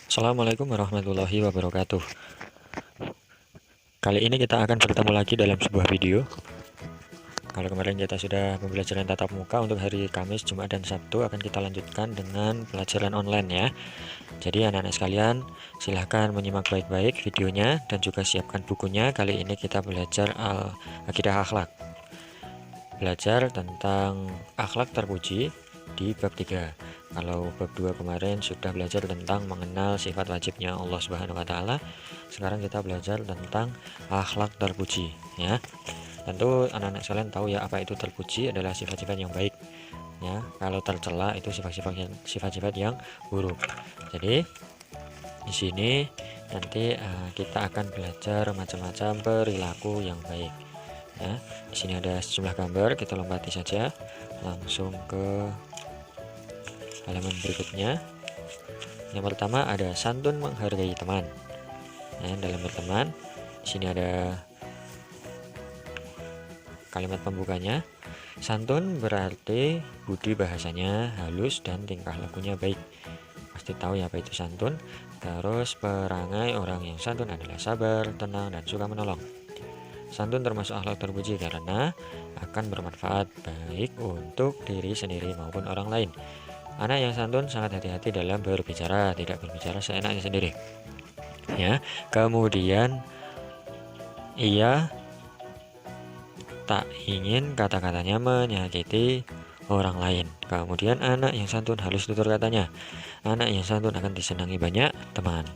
Assalamualaikum warahmatullahi wabarakatuh. Kali ini kita akan bertemu lagi dalam sebuah video. Kalau kemarin kita sudah pembelajaran tatap muka, untuk hari Kamis, Jumat, dan Sabtu akan kita lanjutkan dengan pelajaran online ya. Jadi anak-anak sekalian, silahkan menyimak baik-baik videonya dan juga siapkan bukunya. Kali ini kita belajar akidah akhlak. Belajar tentang akhlak terpuji di bab 3. Kalau bab 2 kemarin sudah belajar tentang mengenal sifat wajibnya Allah Subhanahu wa taala. Sekarang kita belajar tentang akhlak terpuji ya. Tentu anak-anak sekalian tahu ya, apa itu terpuji adalah sifat-sifat yang baik ya. Kalau tercela itu sifat-sifat yang buruk. Jadi di sini nanti kita akan belajar macam-macam perilaku yang baik ya. Di sini ada sejumlah gambar, kita lompati saja langsung ke halaman berikutnya. Yang pertama ada santun menghargai teman. Nah, dalam berteman, di sini ada kalimat pembukanya. Santun berarti budi bahasanya halus dan tingkah lakunya baik. Pasti tahu ya apa itu santun. Terus perangai orang yang santun adalah sabar, tenang, dan suka menolong. Santun termasuk akhlak terpuji karena akan bermanfaat baik untuk diri sendiri maupun orang lain. Anak yang santun sangat hati-hati dalam berbicara, tidak berbicara seenaknya sendiri. Ya, kemudian ia tak ingin kata-katanya menyakiti orang lain. Kemudian anak yang santun halus tutur katanya. Anak yang santun akan disenangi banyak teman.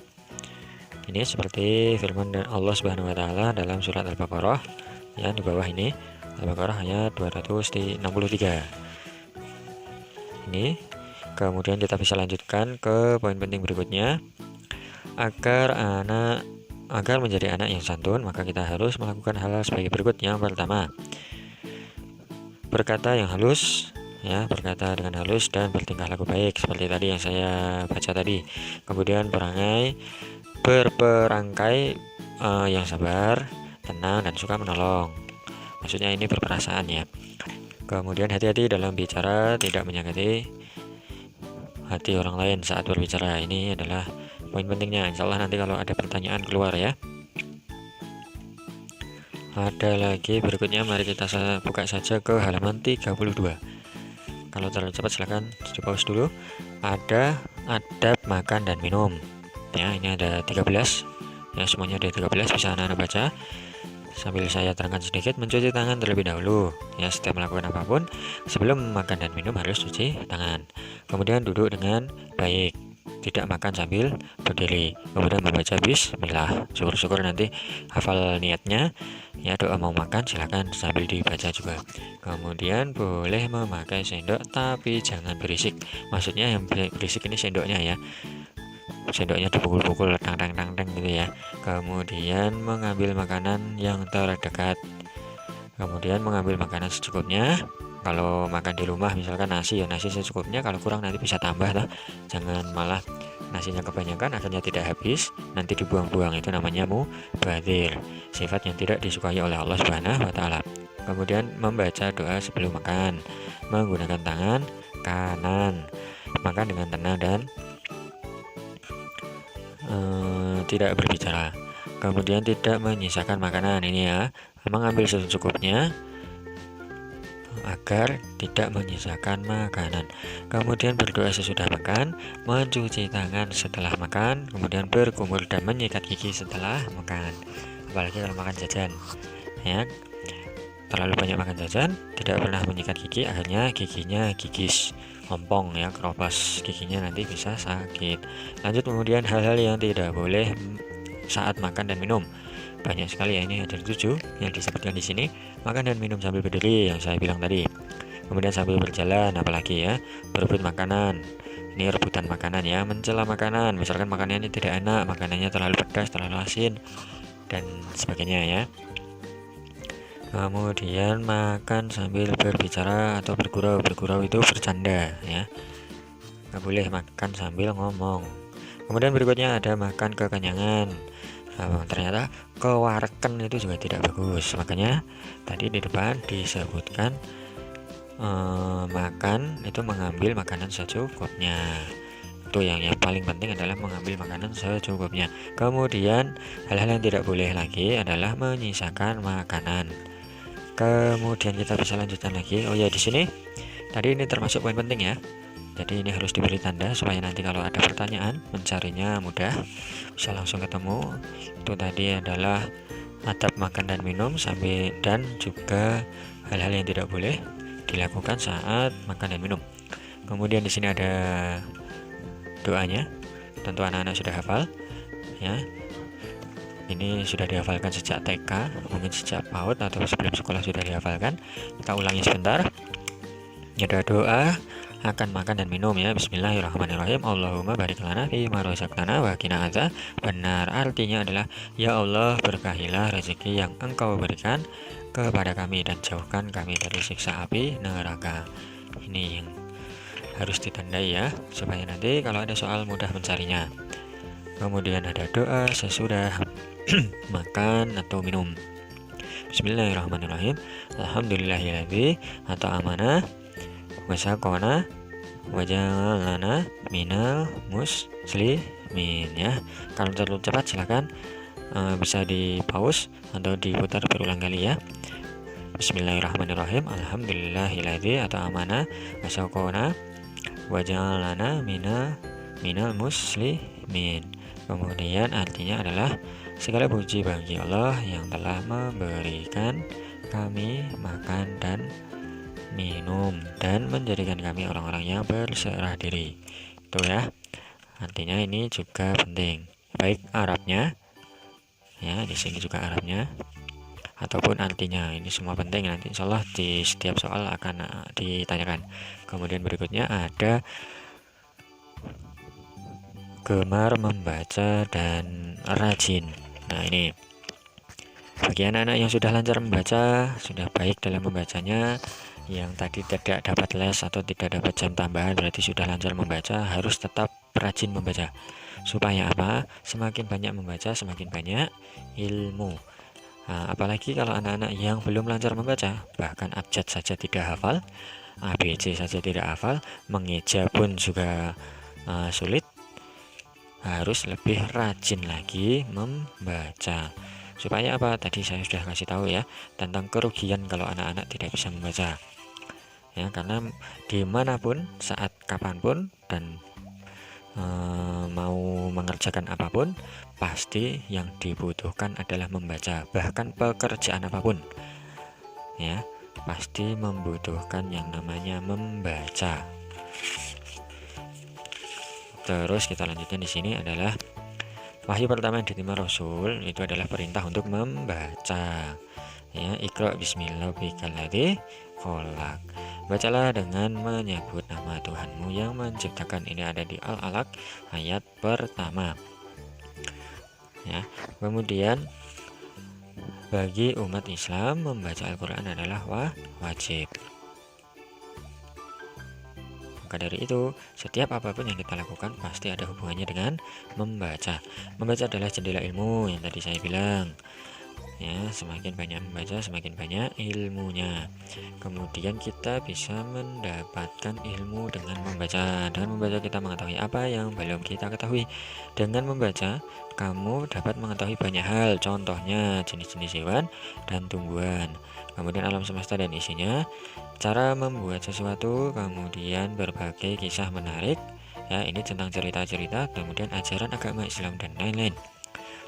Ini seperti firman Allah Subhanahu wa taala dalam surat Al-Baqarah ya, di bawah ini. Al-Baqarah ayat 263. Ini. Kemudian kita bisa lanjutkan ke poin penting berikutnya. Agar menjadi anak yang santun, maka kita harus melakukan hal sebagai berikut. Yang pertama, berkata yang halus ya, berkata dengan halus dan bertingkah laku baik seperti tadi yang saya baca tadi. Kemudian berperangkai yang sabar, tenang, dan suka menolong. Maksudnya ini berperasaan ya. Kemudian hati-hati dalam bicara, tidak menyakiti hati orang lain saat berbicara. Ini adalah poin pentingnya. Insya Allah nanti kalau ada pertanyaan keluar ya. Ada lagi berikutnya, mari kita buka saja ke halaman 32. Kalau terlalu cepat silahkan di pause dulu. Ada adab makan dan minum ya, ini ada 13 ya, semuanya ada 13, bisa anak-anak baca sambil saya terangkan sedikit. Mencuci tangan terlebih dahulu ya, setiap melakukan apapun sebelum makan dan minum harus cuci tangan. Kemudian duduk dengan baik, tidak makan sambil berdiri. Kemudian membaca bismillah. Syukur-syukur nanti hafal niatnya ya, doa mau makan silakan sambil dibaca juga. Kemudian boleh memakai sendok tapi jangan berisik. Maksudnya yang berisik ini sendoknya ya, sendoknya dipukul-pukul tang-tang gitu ya. Kemudian mengambil makanan yang terdekat. Kemudian mengambil makanan secukupnya. Kalau makan di rumah misalkan nasi ya, nasi secukupnya, kalau kurang nanti bisa tambah lah. Jangan malah nasinya kebanyakan akhirnya tidak habis, nanti dibuang-buang. Itu namanya mubadzir, sifat yang tidak disukai oleh Allah Subhanahu wa taala. Kemudian membaca doa sebelum makan, menggunakan tangan kanan, makan dengan tenang dan tidak berbicara. Kemudian tidak menyisakan makanan, ini ya, mengambil secukupnya agar tidak menyisakan makanan. Kemudian berdoa sesudah makan, mencuci tangan setelah makan, kemudian berkumur dan menyikat gigi setelah makan. Apalagi kalau makan jajan ya, terlalu banyak makan jajan, tidak pernah menyikat gigi, akhirnya giginya gigis, ompong ya, keropos giginya, nanti bisa sakit. Lanjut, kemudian hal-hal yang tidak boleh saat makan dan minum. Banyak sekali ya, ini ada 7 yang disebutkan di sini. Makan dan minum sambil berdiri yang saya bilang tadi. Kemudian sambil berjalan, apalagi ya, berebut makanan. Ini rebutan makanan ya, mencela makanan. Misalkan makanannya tidak enak, makanannya terlalu pedas, terlalu asin, dan sebagainya ya. Kemudian makan sambil berbicara atau bergurau. Bergurau itu bercanda ya, nggak boleh makan sambil ngomong. Kemudian berikutnya ada makan kekenyangan. Ternyata kewareken itu juga tidak bagus, makanya tadi di depan disebutkan makan itu mengambil makanan secukupnya. Itu yang paling penting adalah mengambil makanan secukupnya. Kemudian hal-hal yang tidak boleh lagi adalah menyisakan makanan. Kemudian kita bisa lanjutkan lagi. Oh ya, di sini tadi ini termasuk poin penting ya. Jadi ini harus diberi tanda supaya nanti kalau ada pertanyaan mencarinya mudah, bisa langsung ketemu. Itu tadi adalah adab makan dan minum sampai dan juga hal-hal yang tidak boleh dilakukan saat makan dan minum. Kemudian di sini ada doanya. Tentu anak-anak sudah hafal ya. Ini sudah dihafalkan sejak TK, mungkin sejak PAUD atau sebelum sekolah sudah dihafalkan. Kita ulangi sebentar. Ada doa akan makan dan minum ya. Bismillahirrahmanirrahim. Allahumma barik lana fi ma razaqtana wa qina adzab. Benar, artinya adalah ya Allah, berkahilah rezeki yang Engkau berikan kepada kami dan jauhkan kami dari siksa api neraka. Ini yang harus ditandai ya, supaya nanti kalau ada soal mudah mencarinya. Kemudian ada doa sesudah makan atau minum. Bismillahirrahmanirrahim. Alhamdulillahilladzi atau amanah wasaqona wajalana minal muslimin ya. Kalau terlalu cepat silakan bisa di pause atau diputar berulang kali ya. Bismillahirrahmanirrahim. Alhamdulillahilladzi atau amanah wasaqona wajalana minal muslimin. Kemudian artinya adalah segala puji bagi Allah yang telah memberikan kami makan dan minum dan menjadikan kami orang-orang yang berserah diri. Itu ya. Artinya ini juga penting. Baik Arabnya ya, di sini juga Arabnya ataupun artinya. Ini semua penting, nanti insya Allah di setiap soal akan ditanyakan. Kemudian berikutnya ada gemar membaca dan rajin. Nah ini bagi anak-anak yang sudah lancar membaca, sudah baik dalam membacanya, yang tadi tidak dapat les atau tidak dapat jam tambahan berarti sudah lancar membaca, harus tetap rajin membaca. Supaya apa? Semakin banyak membaca, semakin banyak ilmu. Nah, apalagi kalau anak-anak yang belum lancar membaca, bahkan abjad saja tidak hafal, ABC saja tidak hafal, mengeja pun juga sulit, harus lebih rajin lagi membaca. Supaya apa? Tadi saya sudah kasih tahu ya tentang kerugian kalau anak-anak tidak bisa membaca ya, karena dimanapun, saat kapanpun dan mau mengerjakan apapun, pasti yang dibutuhkan adalah membaca. Bahkan pekerjaan apapun ya pasti membutuhkan yang namanya membaca. Terus kita lanjutkan di sini adalah wahyu pertama yang diterima Rasul itu adalah perintah untuk membaca. Ya, Iqra bismillah bikalladzi khalaq. Bacalah dengan menyebut nama Tuhanmu yang menciptakan. Ini ada di Al-Alaq ayat pertama. Ya, kemudian bagi umat Islam membaca Al-Qur'an adalah wajib. Maka dari itu, setiap apapun yang kita lakukan pasti ada hubungannya dengan membaca. Membaca adalah jendela ilmu yang tadi saya bilang. Ya, semakin banyak membaca, semakin banyak ilmunya. Kemudian kita bisa mendapatkan ilmu dengan membaca. Dengan membaca kita mengetahui apa yang belum kita ketahui. Dengan membaca, kamu dapat mengetahui banyak hal. Contohnya jenis-jenis hewan dan tumbuhan. Kemudian alam semesta dan isinya, cara membuat sesuatu, kemudian berbagai kisah menarik ya, ini tentang cerita-cerita, kemudian ajaran agama Islam dan lain-lain.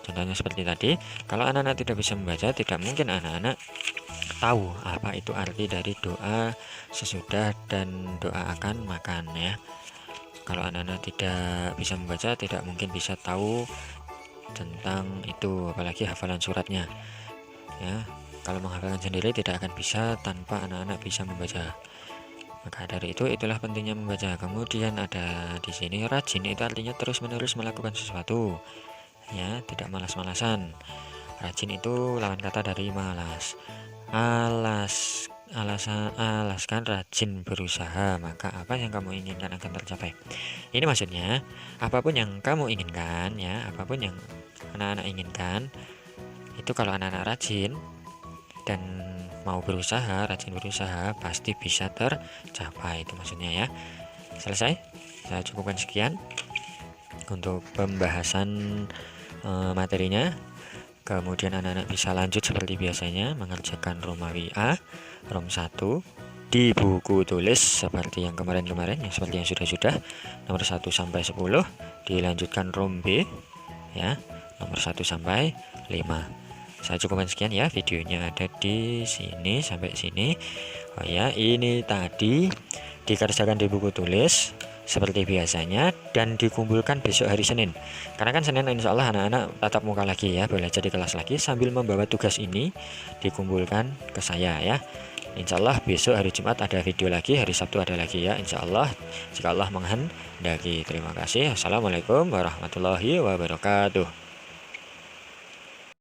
Contohnya seperti tadi, kalau anak-anak tidak bisa membaca, tidak mungkin anak-anak tahu apa itu arti dari doa sesudah dan doa akan makan ya. Kalau anak-anak tidak bisa membaca, tidak mungkin bisa tahu tentang itu, apalagi hafalan suratnya ya. Kalau menghafalkan sendiri tidak akan bisa tanpa anak-anak bisa membaca. Maka dari itu, itulah pentingnya membaca. Kemudian ada di sini rajin, itu artinya terus-menerus melakukan sesuatu. Ya, tidak malas-malasan. Rajin itu lawan kata dari malas. Alaskan rajin berusaha, maka apa yang kamu inginkan akan tercapai. Ini maksudnya, apapun yang kamu inginkan ya, apapun yang anak-anak inginkan, itu kalau anak-anak rajin dan mau berusaha, rajin berusaha, pasti bisa tercapai. Itu maksudnya ya. Selesai, saya cukupkan sekian. untuk pembahasan materinya. Kemudian anak-anak bisa lanjut seperti biasanya mengerjakan Romawi A, Rom 1 di buku tulis seperti yang kemarin-kemarin, seperti yang sudah-sudah, nomor 1 sampai 10. Dilanjutkan Rom B ya, nomor 1 sampai 5. Saya cukupkan sekian ya, videonya ada di sini sampai sini. Oh ya, ini tadi dikerjakan di buku tulis seperti biasanya dan dikumpulkan besok hari Senin, karena kan Senin insya Allah anak-anak tatap muka lagi ya, belajar di kelas lagi, sambil membawa tugas ini dikumpulkan ke saya ya. Insya Allah besok hari Jumat ada video lagi, hari Sabtu ada lagi ya, insya Allah jika Allah menghendaki. Terima kasih. Assalamualaikum warahmatullahi wabarakatuh.